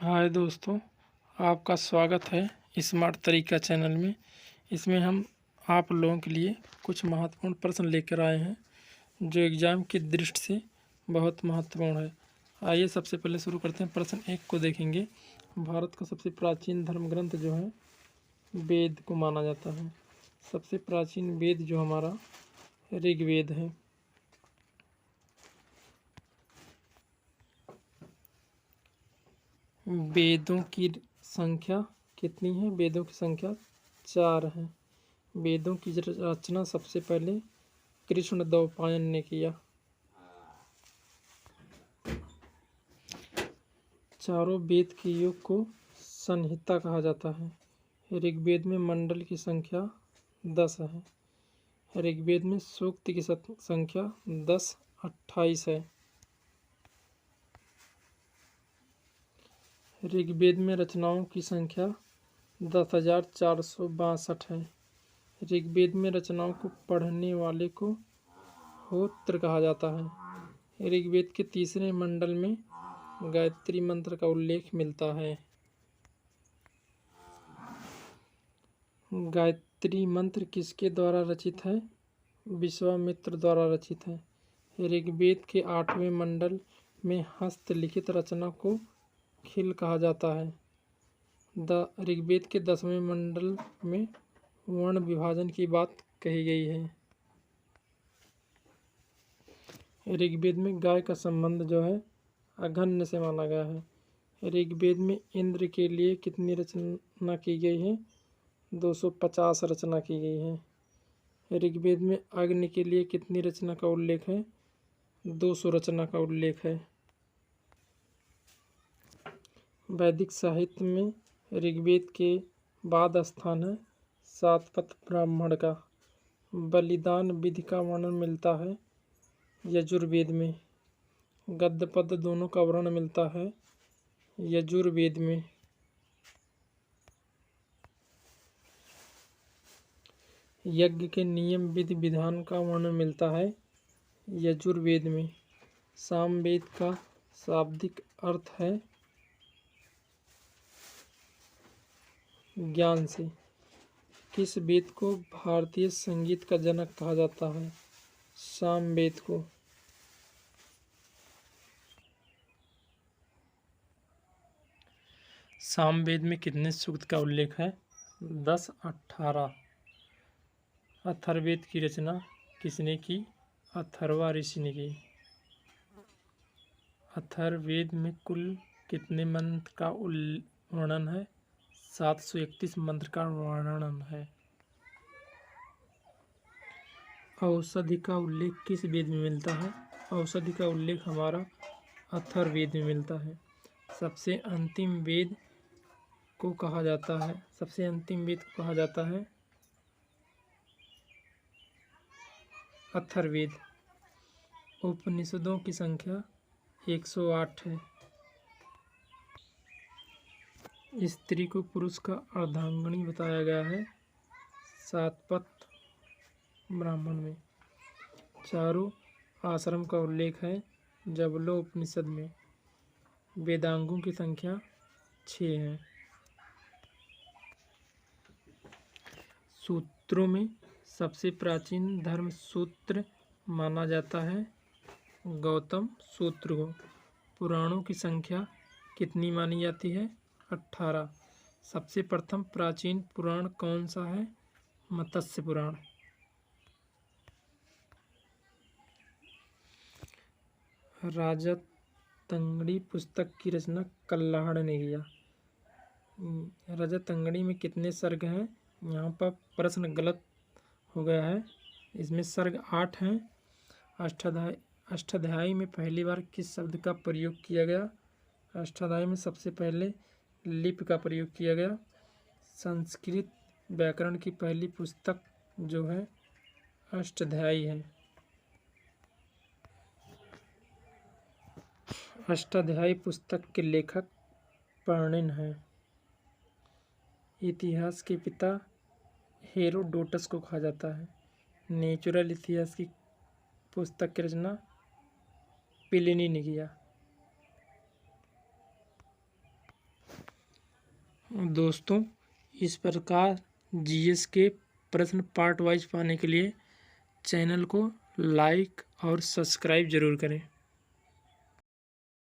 हाय दोस्तों, आपका स्वागत है स्मार्ट तरीका चैनल में। इसमें हम आप लोगों के लिए कुछ महत्वपूर्ण प्रश्न लेकर आए हैं जो एग्ज़ाम की दृष्टि से बहुत महत्वपूर्ण है। आइए सबसे पहले शुरू करते हैं। प्रश्न 1 को देखेंगे। भारत का सबसे प्राचीन धर्म ग्रंथ जो है वेद को माना जाता है। सबसे प्राचीन वेद जो हमारा ऋग्वेद है। वेदों की संख्या कितनी है? वेदों की संख्या 4 है। वेदों की रचना सबसे पहले कृष्णद्वैपायन ने किया। चारों वेद के योग को संहिता कहा जाता है। ऋग्वेद में मंडल की संख्या 10 है। ऋग्वेद में सूक्त की संख्या 28 है। ऋग्वेद में रचनाओं की संख्या 10,462 है। ऋग्वेद में रचनाओं को पढ़ने वाले को होत्र कहा जाता है। ऋग्वेद के तीसरे मंडल में गायत्री मंत्र का उल्लेख मिलता है। गायत्री मंत्र किसके द्वारा रचित है? विश्वामित्र द्वारा रचित है। ऋग्वेद के 8वें मंडल में हस्तलिखित रचना को खिल कहा जाता है। ऋग्वेद के 10वें मंडल में वर्ण विभाजन की बात कही गई है। ऋग्वेद में गाय का संबंध जो है अघन्य से माना गया है। ऋग्वेद में इंद्र के लिए कितनी रचना की गई है? 250 रचना की गई है। ऋग्वेद में अग्नि के लिए कितनी रचना का उल्लेख है? 200 रचना का उल्लेख है। वैदिक साहित्य में ऋग्वेद के बाद स्थान है सातपथ ब्राह्मण का। बलिदान विधि का वर्णन मिलता है यजुर्वेद में। गद्य पद्य दोनों का वर्णन मिलता है यजुर्वेद में। यज्ञ के नियम विधि विधान का वर्णन मिलता है यजुर्वेद में। सामवेद का शाब्दिक अर्थ है ज्ञान से। किस वेद को भारतीय संगीत का जनक कहा जाता है? सामवेद को। सामवेद में कितने सूक्त का उल्लेख है? 10, 18। अथर्ववेद की रचना किसने की? अथर्वा ऋषि ने की। अथर्ववेद में कुल कितने मंत्र का वर्णन है? 731 मंत्र का वर्णन है। औषधि का उल्लेख किस वेद में मिलता है? औषधि का उल्लेख हमारा अथर्ववेद में मिलता है। सबसे अंतिम वेद को कहा जाता है अथर्ववेद। उपनिषदों की संख्या 108 है। स्त्री को पुरुष का अर्धांगिनी बताया गया है सातपथ ब्राह्मण में। चारों आश्रम का उल्लेख है जबलोपनिषद में। वेदांगों की संख्या 6 है। सूत्रों में सबसे प्राचीन धर्म सूत्र माना जाता है गौतम सूत्र को। पुराणों की संख्या कितनी मानी जाती है? 18। सबसे प्रथम प्राचीन पुराण कौन सा है? मत्स्य पुराण। राजा तंगड़ी पुस्तक की रचना कल्लाहड़ ने किया। राजा तंगड़ी में कितने सर्ग हैं? यहाँ पर प्रश्न गलत हो गया है। इसमें सर्ग 8 हैं। अष्टाध्यायी में पहली बार किस शब्द का प्रयोग किया गया? अष्टाध्यायी में सबसे पहले लिपि का प्रयोग किया गया। संस्कृत व्याकरण की पहली पुस्तक जो है अष्टाध्यायी है। अष्टाध्यायी पुस्तक के लेखक पर्णिन हैं। इतिहास के पिता हेरोडोटस को कहा जाता है। नेचुरल इतिहास की पुस्तक की रचना प्लिनी ने किया। दोस्तों, इस प्रकार जीएस के प्रश्न पार्ट वाइज पाने के लिए चैनल को लाइक और सब्सक्राइब ज़रूर करें।